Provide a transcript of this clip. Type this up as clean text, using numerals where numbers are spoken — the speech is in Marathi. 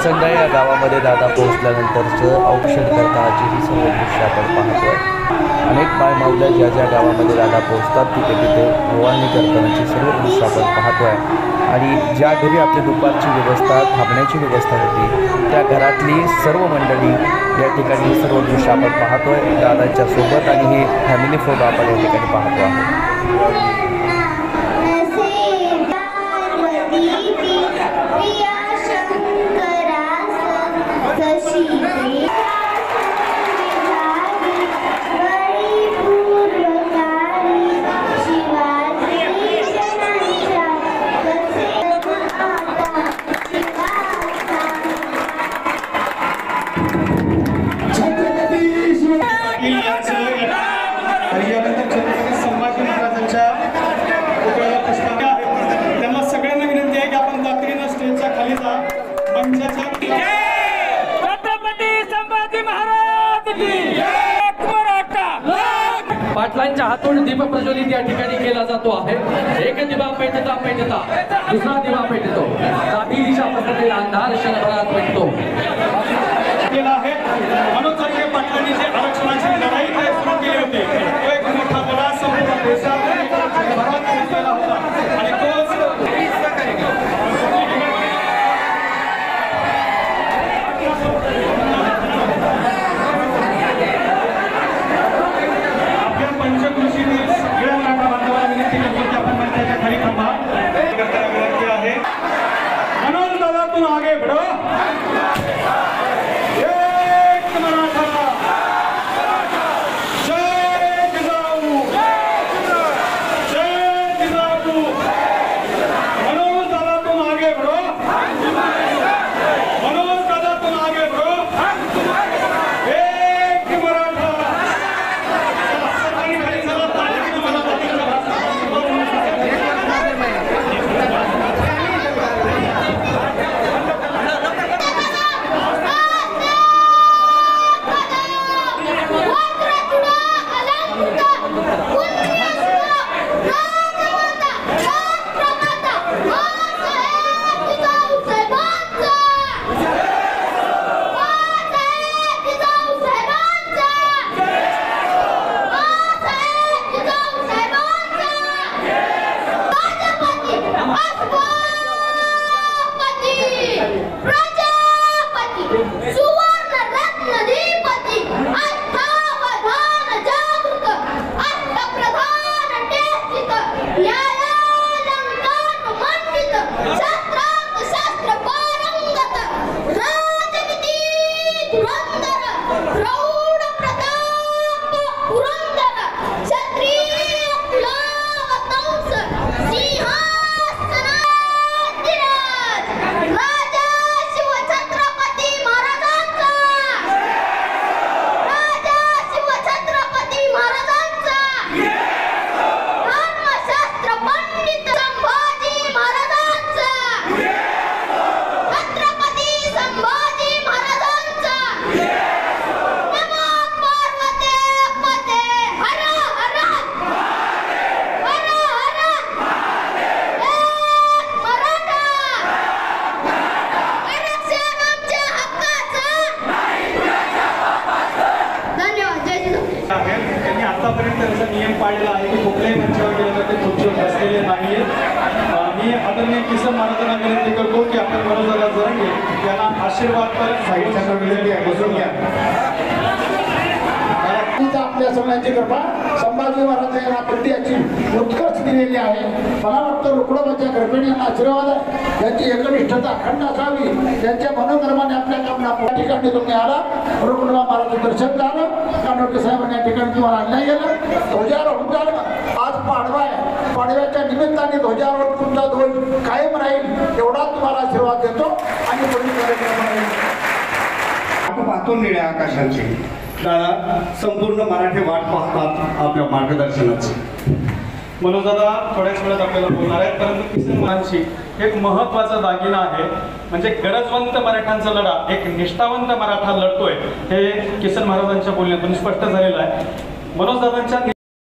करचंगा या गावामध्ये दादा पोहोचल्यानंतरचं औक्षण करतानाची ही सर्व दृश्य आपण पाहतोय। अनेक पायमाऊल्या ज्या ज्या गावामध्ये दादा पोहोचतात तिथे तिथे ओवाळणी करतानाची सर्व दृश्य आपण पाहतोय। आणि ज्या घरी आपली दुपारची व्यवस्था थांबण्याची व्यवस्था होती त्या घरातली सर्व मंडळी या ठिकाणी सर्व दृश्य आपण पाहतोय दादाच्या सोबत आणि हे फॅमिली फोटो आपण या ठिकाणी पाहतो आहे। पाटलांच्या हातून दीप प्रज्वलित या ठिकाणी केला जातो आहे। एक दिवा पेटता पेटता दुसरा दिवा पेटतो, काही दिशा पसरलेला अंधार क्षणभरात पेटतो। केला आहे मनोज जरांगे पाटलांनी जे आरक्षणाची लढाई सुरू केली होती तो एक मोठा लढा संपूर्ण देशात केला होता आणि आगे बढ़ो। एक मराठा जय जिजाऊ, जय जिजाऊ। मनोज दादा तुम आगे बढ़ो, मनोज दादा तुम आगे बढ़ो। एक मराठा नियम पाळला आहे की कुठल्याही मंचावर गेल्यानंतर ते खुर्चीवर बसलेले नाहीये। मी आदरणीय किसन महाराजांना विनंती करतो की आपण मनोज दादा जरांगे यांना आशीर्वाद कर साहित्याचा विनंती आहे, बसून घ्या। आपल्या सगळ्यांची कृपा संभाजी महाराज यांना पट्ट्याची उत्कर्ष दिलेली आहे। मला वाटतं रुक्माबाईच्या कृपेने आशीर्वाद आहे, त्यांची एकनिष्ठता अखंड असावी, त्यांच्या मनोधर्माने आपल्या कामना या ठिकाणी तुम्ही आला, रुक्मा महाराजचं दर्शन झालं, कानोडे साहेबांनी या ठिकाणी तुम्हाला आणलं गेलं, ध्वजारोहण झालं। आज पाडवा आहे, पाडव्याच्या निमित्ताने ध्वजारोहण तुमचा ध्वज कायम राहील एवढा तुम्हाला आशीर्वाद देतो आणि पुढील कार्यक्रम पाहतो निळ्या आकाशाची। दादा संपूर्ण मराठी वाट पाहतात आपल्या मार्गदर्शनाची। मनोज दादा थोड्याच वेळात आपल्याला बोलणार आहेत, परंतु किसन महाराजांची एक महत्त्वाचा दागिना आहे, म्हणजे गरजवंत मराठ्यांचा लढा एक निष्ठावंत मराठा लढतोय हे किसन महाराजांच्या बोलण्यातून स्पष्ट झालेलं आहे। मनोज दादांच्या